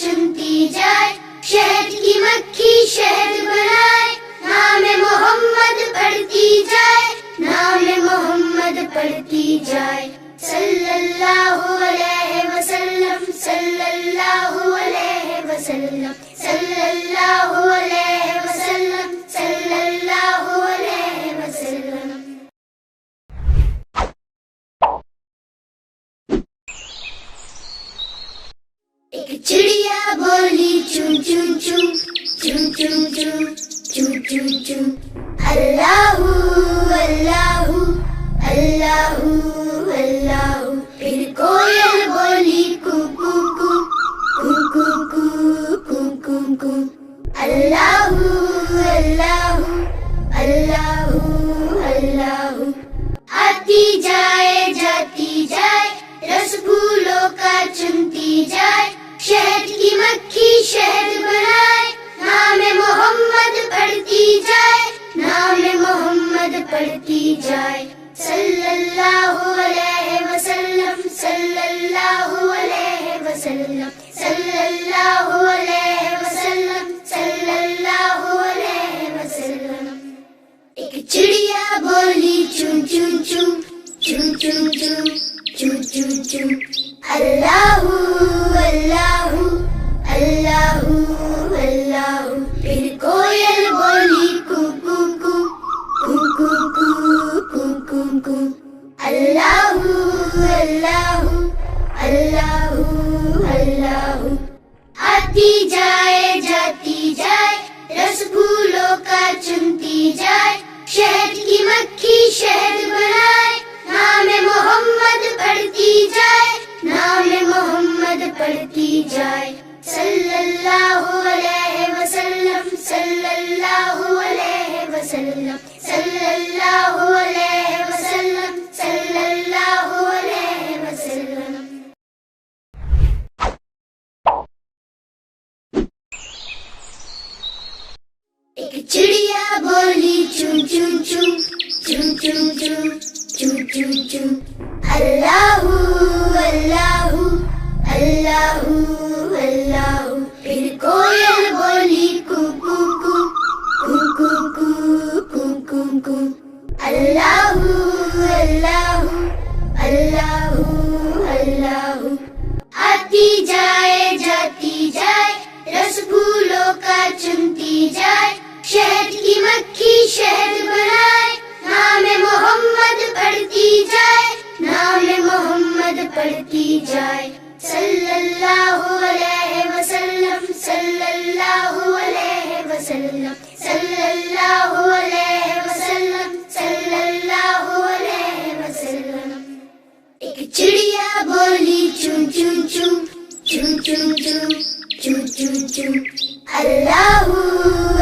چنتی جائے، شہد کی مکھی شہد بنائے، نام محمد پڑھتی جائے، نام محمد پڑھتی جائے، صلی اللہ علیہ وسلم، صلی اللہ علیہ وسلم، صلی اللہ علیہ وسلم، صلی اللہ علیہ وسلم۔ ایک چڑیا بولی چون چون چون چون چون چون چون چون چون، اللہ اللہ اللہ اللہ۔ پھر کوئل بولی کو کو کو کو کو کو کو کو، اللہ اللہ اللہ اللہ۔ آتی جائے جاتی جائے، رس پھولوں کا چنتی جائے، شہد کی مکھی شہد بنائے، نام محمد پڑھتی جائے، نام محمد پڑھتی جائے، صلی اللہ علیہ وسلم، صلی اللہ علیہ وسلم، صلی اللہ علیہ وسلم، صلی اللہ علیہ وسلم۔ ایک چڑیا بولی چون چون چون چون چون چون چون چون چون، اللہ اللہ اللہ اللہ۔ پھر کوئل بولی کو کو کو کو کو کو کو کو، اللہ اللہ اللہ اللہ۔ آتی جائے جاتی جائے، رس پھولوں کا چنتی جائے، شہد کی مکھی شہد بنائے، نام محمد پڑھتی جائے، نام محمد پڑھتی جائے، صلی اللہ علیہ وسلم، صلی اللہ علیہ وسلم، صلی اللہ علیہ وسلم، صلی اللہ علیہ وسلم۔ ایک چڑیا بولی چون چون چون چون چون چون چون چون چون، اللہ اللہ اللہ اللہ۔ پھر کوئل بولی کو کو کو کو کو کو کو کو، اللہ اللہ اللہ اللہ۔ آتی جائے جاتی جائے، رس پھولوں کا چنتی جائے، شہد کی مکھی شہد بنائے، نام محمد پڑھتی جائے، نام محمد پڑھتی جائے، صلی اللہ علیہ وسلم، صلی اللہ علیہ وسلم، صلی اللہ علیہ وسلم، صلی اللہ علیہ وسلم۔ ایک چڑیا بولی چون چون چون چون چون چون چون چون چون، اللہ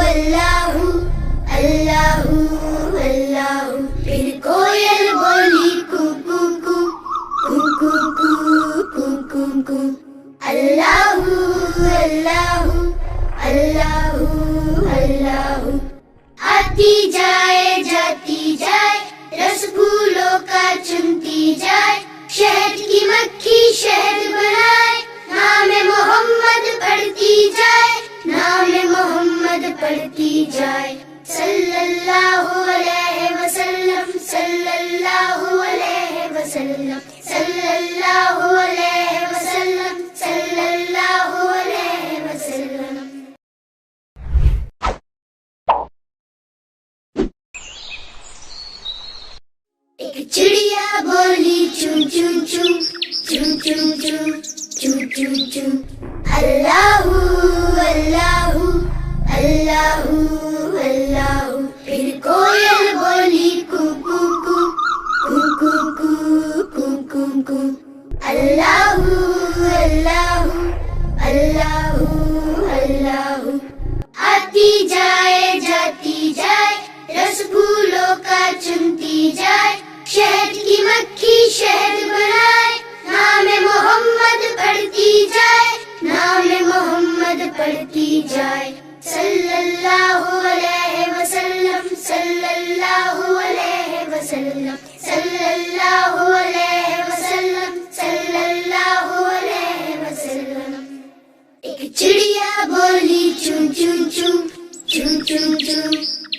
اللہ اللہ اللہ۔ پھر کوئل بولی کو کو کو کو کو کو کو کو، اللہ اللہ اللہ اللہ۔ آتی جائے جاتی جائے، رس پھولوں کا چنتی جائے، شہد کی مکھی شہد بنائے، نام محمد پڑھتی جائے، نام محمد پڑھتی جائے، صلی اللہ علیہ وسلم، صلی اللہ علیہ وسلم، صلی اللہ علیہ وسلم، صلی اللہ علیہ وسلم۔ ایک چڑیا بولی چون چون چون چون چون چون چون چون چون، اللہ اللہ اللہ اللہ۔ پھر کوئل بولی کو کو کو کو کو کو کو کو، اللہ اللہ اللہ اللہ۔ آتی جائے جاتی جائے، رس پھولوں کا چنتی جائے، شہد کی مکھی شہد بنائے، نام محمد پڑھتی جائے، نام محمد پڑھتی جائے، صلی اللہ علیہ وسلم، صلی اللہ علیہ وسلم، صلی اللہ علیہ وسلم، صلی اللہ علیہ وسلم۔ chum chum,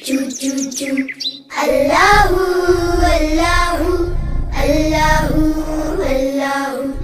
chum chum chum. Allahu Allahu Allahu Allahu.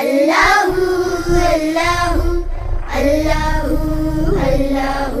Allahu Allahu Allahu Allahu.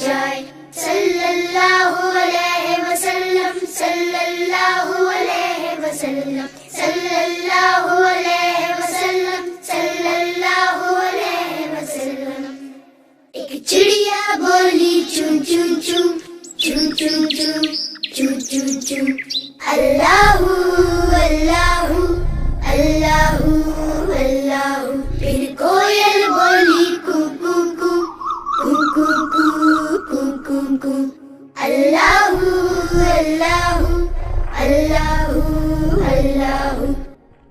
جائے صلی اللہ علیہ وسلم صلی اللہ علیہ وسلم صلی اللہ علیہ وسلم صلی اللہ علیہ وسلم ایک چڑیا بولی چون چون چون چون چون چون چون چون چون اللہ اللہ اللہ اللہ پھر کوئل بولی کو کو کو کو کو کو کو کو کو اللہ اللہ اللہ اللہ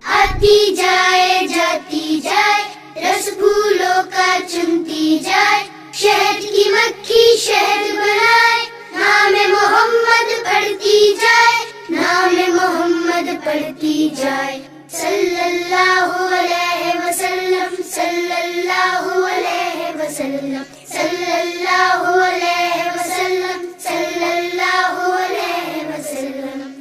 آتی جائے جاتی جائے رس پھولوں کا چنتی جائے شہد کی مکھی شہد بنائے نام محمد پڑھتی جائے نام محمد پڑھتی جائے صلی اللہ علیہ وسلم صلی اللہ علیہ وسلم صلی اللہ علیہ وسلم صلی اللہ علیہ وسلم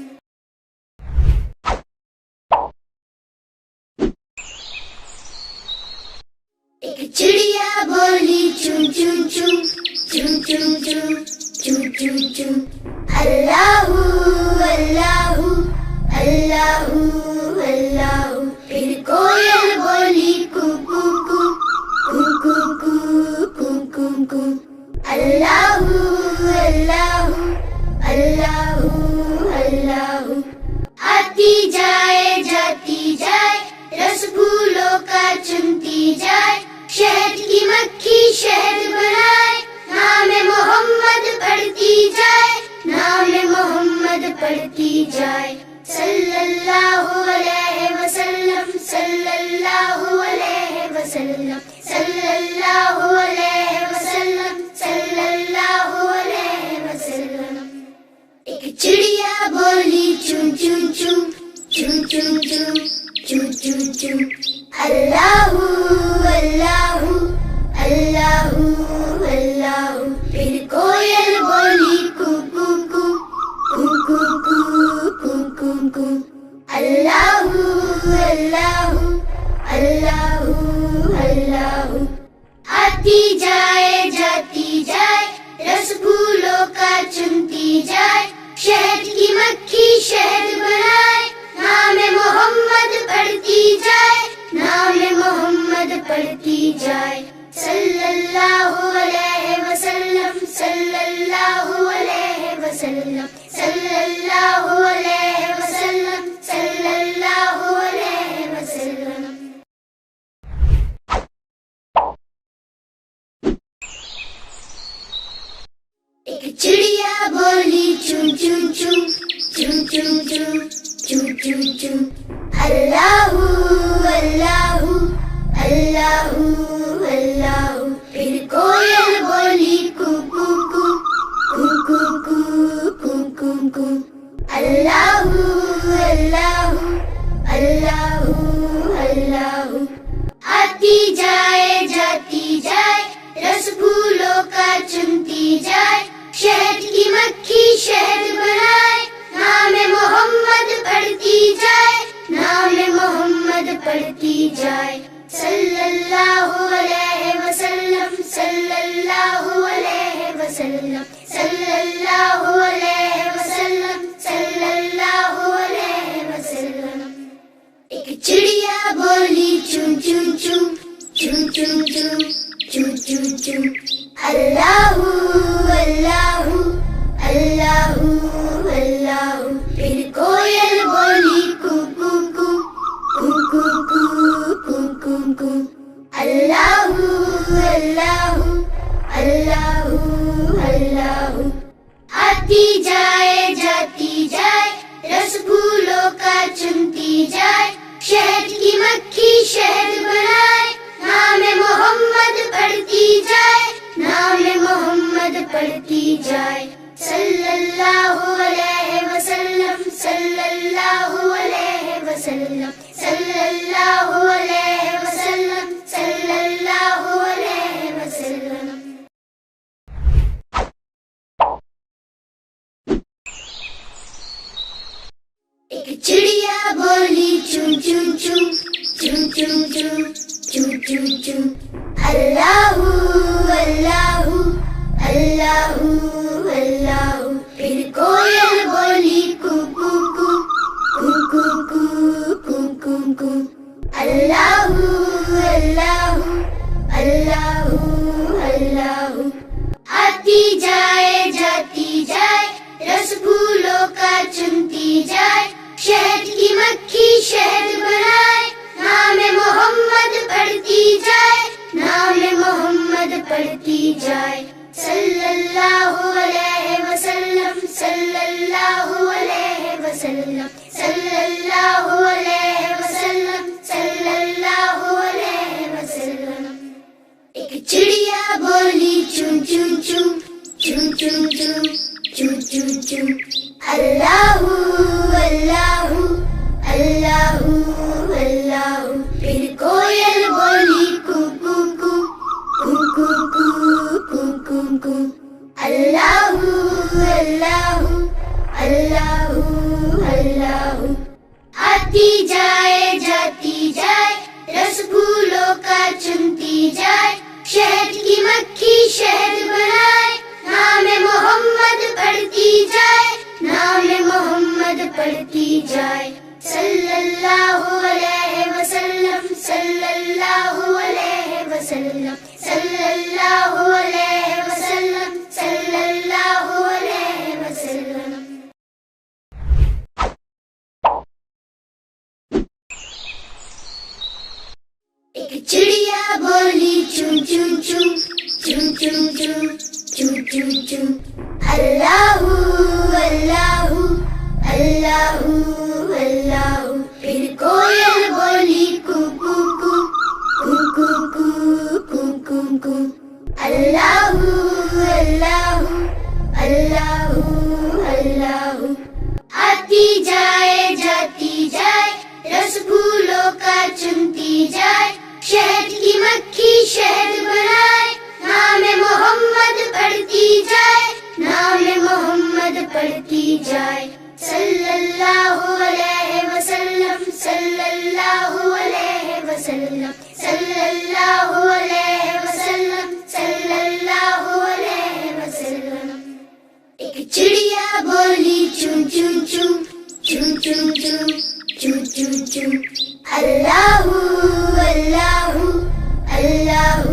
ایک چڑیا بولی چون چون چون چون چون چون چون چون چون اللہ اللہ اللہ اللہ پھر کوئل بولی کو کو کو کو کو کو کو کو کو اللہ اللہ اللہ اللہ آتی جائے جاتی جائے رس پھولوں کا چنتی جائے شہد کی مکھی شہد بنائے نام محمد پڑھتی جائے نام محمد پڑھتی جائے صلی اللہ علیہ وسلم صلی اللہ علیہ وسلم صلی اللہ علیہ وسلم صلی اللہ علیہ وسلم ایک چڑیا بولی چون چون چون چون چون چون چون چون چون اللہ اللہ اللہ اللہ پھر کوئل بولی کو کو کو کو کو کو کو کو کو اللہ اللہ اللہ اللہ آتی جائے جاتی جائے رس پھولوں کا چنتی جائے شہد کی مکھی شہد بنائے نام محمد پڑھتی جائے نام محمد پڑھتی جائے صلی اللہ علیہ وسلم صلی اللہ علیہ وسلم صلی اللہ علیہ وسلم صلی اللہ علیہ وسلم ایک چڑیا بولی چون چون چون چون چون چون چون چون چون اللہ اللہ اللہ اللہ پھر کوئل بولی کو کو کو کو کو کو کو کو کو اللہ اللہ اللہ اللہ آتی جائے جاتی جائے رس پھولوں کا چنتی جائے شہد کی مکھی شہد بنائے نام محمد پڑھتی جائے نام محمد پڑھتی جائے صلی اللہ علیہ وسلم صلی اللہ علیہ وسلم صلی اللہ علیہ وسلم صلی اللہ علیہ وسلم ایک چڑیا بولی چون چون چون چون چون چون چون چون چون اللہ اللہ اللہ اللہ پھر کوئل بولی کو کو کو کو کو کو کو کو کو اللہ اللہ اللہ اللہ آتی جائے جاتی جائے رس پھولوں کا چنتی جائے شہد کی مکھی شہد بنائے نام محمد پڑھتی جائے نام محمد پڑھتی جائے صلی اللہ علیہ وسلم صلی اللہ علیہ وسلم صلی اللہ علیہ وسلم صلی اللہ علیہ وسلم ایک چڑیا بولی چون چون چون چون چون چون چون چون چون اللہ اللہ اللہ اللہ، پھر کوئل بولی کو کو کو کو کو کو کو کو، اللہ اللہ اللہ اللہ، آتی جائے جاتی جائے، رس پھولوں کا چنتی جائے، شہد کی مکھی شہد بنائے، نام محمد پڑھتی جائے، نام محمد پڑھتی جائے، صلی اللہ علیہ وسلم صلی اللہ علیہ وسلم صلی اللہ علیہ وسلم صلی اللہ علیہ وسلم۔ ایک چڑیا بولی چون چون چون چون چون چون چون چون چون، اللہ اللہ اللہ اللہ، پھر کوئل بولی کو کو کو کو کو کو کو کو، اللہ اللہ اللہ اللہ، آتی جائے جاتی جائے، رس پھولوں کا چنتی جائے، شہد کی مکھی شہد بنائے، نام محمد پڑھتی جائے، نام محمد پڑھتی جائے، صلی اللہ علیہ وسلم صلی اللہ علیہ وسلم صلی اللہ علیہ وسلم صلی اللہ علیہ وسلم۔ ایک چڑیا بولی چون چون چون چون چون چون چون چون چون، اللہ اللہ اللہ اللہ، پھر کوئل بولی کو کو کو کو کو کو کو کو، اللہ اللہ اللہ اللہ، آتی جائے جاتی جائے، رس پھولوں کا چنتی جائے، شہد کی مکھی شہد بنائے، نام محمد پڑھتی جائے، نام محمد پڑھتی جائے، صلی اللہ علیہ وسلم صلی اللہ علیہ وسلم صلی اللہ علیہ وسلم صلی اللہ علیہ وسلم۔ ایک چڑیا بولی چون چون چون چون چون چون چون چون چون، اللہ اللہ اللہ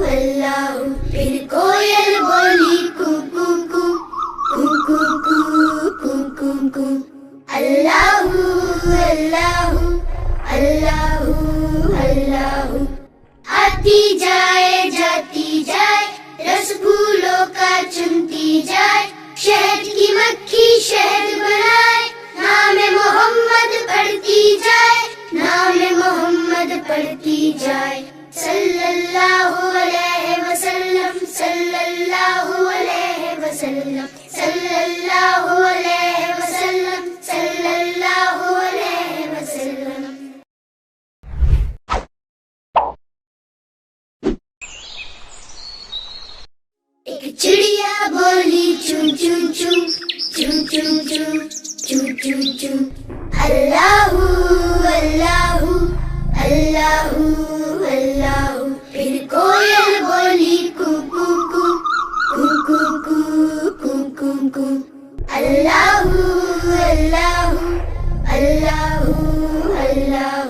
اللہ، پھر کوئل بولی کو کو کو کو کو کو کو کو، اللہ اللہ اللہ اللہ، آتی جائے جاتی جائے، رس پھولوں کا چنتی جائے، شہد کی مکھی شہد بنائے، نام محمد پڑھتی جائے، نام محمد پڑھتی جائے، صلی اللہ علیہ وسلم صلی اللہ علیہ وسلم صلی اللہ علیہ وسلم صلی اللہ علیہ وسلم۔ ایک چڑیا بولی چون چون چون چون چون چون چون چون چون، اللہ اللہ اللہ اللہ، پھر کوئل بولی کو کو کو کو کو کو کو کو، اللہ اللہ اللہ اللہ،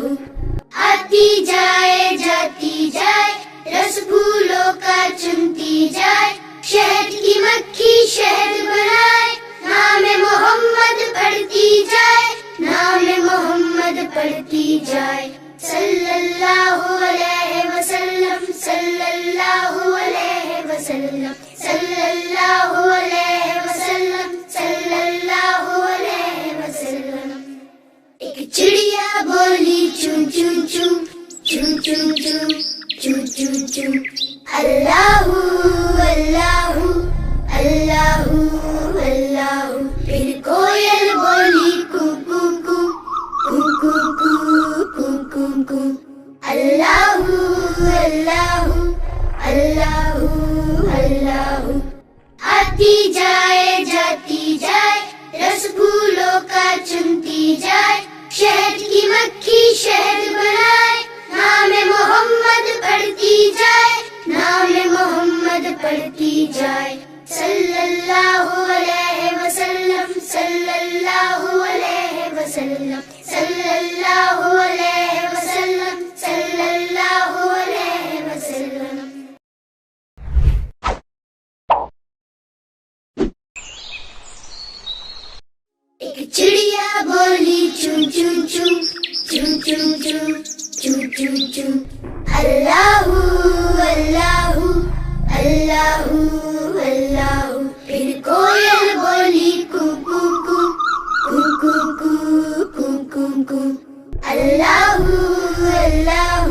آتی جائے جاتی جائے، رس پھولوں کا چنتی جائے، شہد کی مکھی شہد بنائے، نام محمد پڑھتی جائے، نام محمد پڑھتی جائے، صلی اللہ علیہ وسلم صلی اللہ علیہ وسلم صلی اللہ علیہ وسلم صلی اللہ علیہ وسلم۔ ایک چڑیا بولی چون چون چون چون چون چون چون چون چون، اللہ اللہ اللہ اللہ، پھر کوئل بولی کو کو کو کو کو کو کو کو، اللہ اللہ اللہ اللہ، آتی جائے جاتی جائے، رس پھولوں کا چنتی جائے، شہد کی مکھی شہد بنائے، نام محمد پڑھتی جائے، نام محمد پڑھتی پڑھتی جائے صلی اللہ علیہ وسلم صلی اللہ علیہ وسلم صلی اللہ علیہ وسلم صلی اللہ علیہ وسلم. ایک چڑیا بولی چون چون چون چون چون چون چون چون چون اللہ اللہ اللہ اللہ. پھر کوئل بولی کو کو کو کو کو کو کو کو کو اللہ اللہ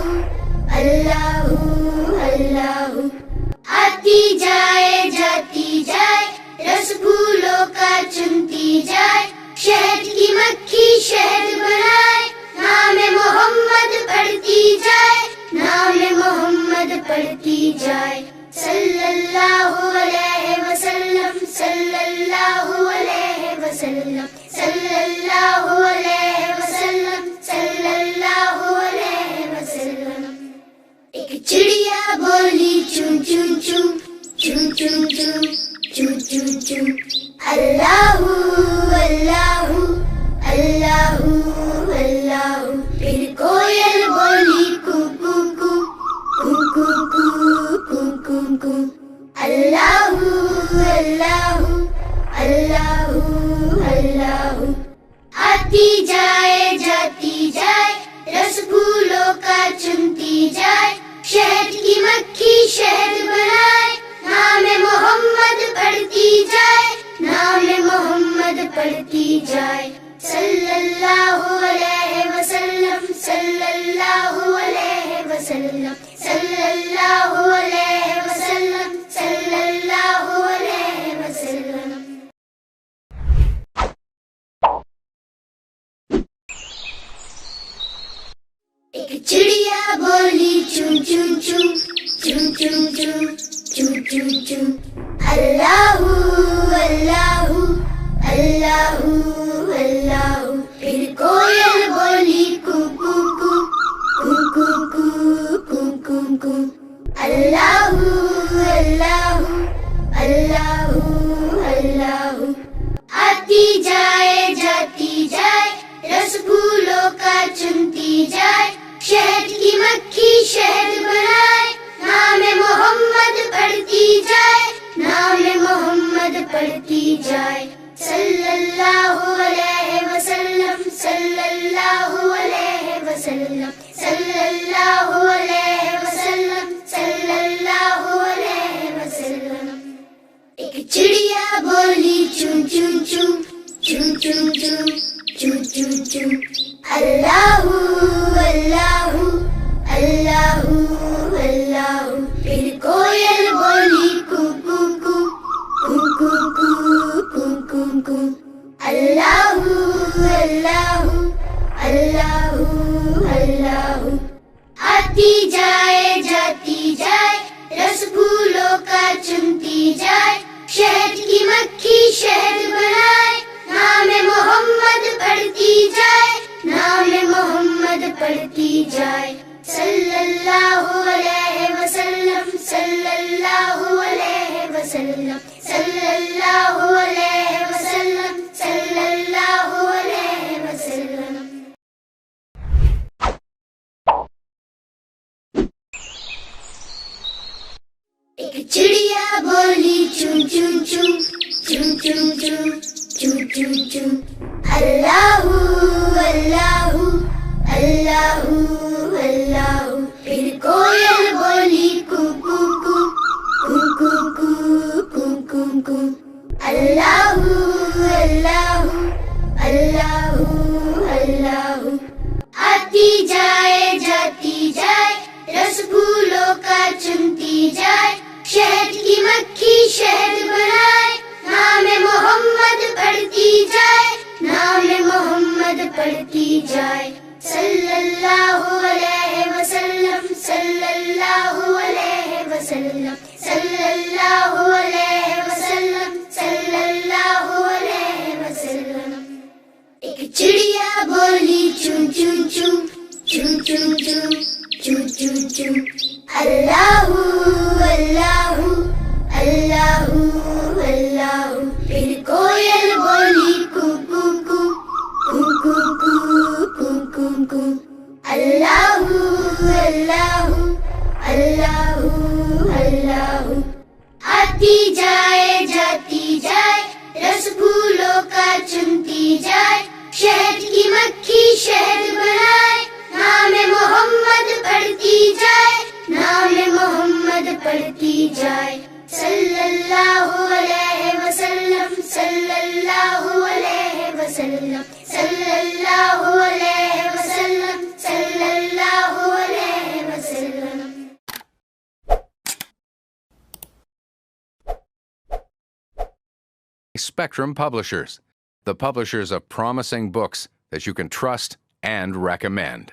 اللہ اللہ. آتی جائے جاتی جائے رس پھولوں کا چنتی جائے شہد کی مکھی شہد بنائے نام محمد پڑھتی جائے نام محمد پڑھتی جائے صلی اللہ علیہ وسلم صلی اللہ علیہ وسلم صلی اللہ علیہ وسلم صلی اللہ علیہ وسلم. ایک چڑیا بولی چون چون چون چون چون چون چون چون چون اللہ اللہ اللہ اللہ. پھر کوئل بولی کو کو کو کو کو کو کو کو کو اللہ اللہ اللہ اللہ. آتی جائے جاتی جائے رس پھولوں کا چنتی جائے شہد کی مکھی شہد بنائے نام محمد پڑھتی جائے نام محمد پڑھتی جائے صلی اللہ علیہ وسلم صلی اللہ علیہ وسلم صلی اللہ علیہ وسلم صلی اللہ علیہ وسلم. ایک چڑیا بولی چون چون چون چون چون چون چون چون چون اللہ اللہ اللہ اللہ. پھر کوئل بولی کو کو کو کو کو کو کو کو کو اللہ اللہ اللہ اللہ. آتی جائے جاتی جائے رس پھولوں کا چنتی جائے شہد کی مکھی شہد بنائے نام محمد پڑھتی جائے نام محمد پڑھتی جائے صلی اللہ علیہ وسلم صلی اللہ علیہ وسلم صلی اللہ علیہ وسلم صلی اللہ علیہ وسلم. ایک چڑیا بولی چون چون چون چون چون چون چون چون چون اللہ اللہ اللہ اللہ. پھر کوئل بولی کو کو کو کو کو کو کو کو کو اللہ اللہ اللہ اللہ. آتی جائے جاتی جائے رس پھولوں کا چنتی جائے شہد کی مکھی شہد بنائے نام محمد پڑھتی جائے نام محمد پڑھتی جائے صلی اللہ علیہ وسلم صلی اللہ علیہ وسلم صلی اللہ علیہ وسلم صلی اللہ علیہ وسلم. ایک چڑیا بولی چون چون چون چون چون چون چون چون چون اللہ اللہ اللہ اللہ. پھر کوئل بولی کو کو کو کو کو کو کو کو کو اللہ اللہ اللہ اللہ. آتی جائے جاتی جائے رس پھولوں کا چنتی جائے شہد کی مکھی شہد بنائے نام محمد پڑھتی جائے نام محمد پڑھتی جائے صلی اللہ علیہ وسلم صلی اللہ علیہ وسلم صلی اللہ علیہ وسلم صلی اللہ علیہ وسلم. ایک چڑیا بولی چون چون چون چون چون چون چون چون چون اللہ اللہ اللہ اللہ آتی جائے جاتی جائے رس پھولوں کا چنتی جائے شہد کی مکھی شہد بنائے نام محمد پڑھتی جائے نام محمد پڑھتی جائے صلی اللہ علیہ وسلم صلی اللہ علیہ وسلم صلی اللہ علیہ وسلم صلی اللہ علیہ وسلم. Spectrum Publishers, the publishers of promising books that you can trust and recommend.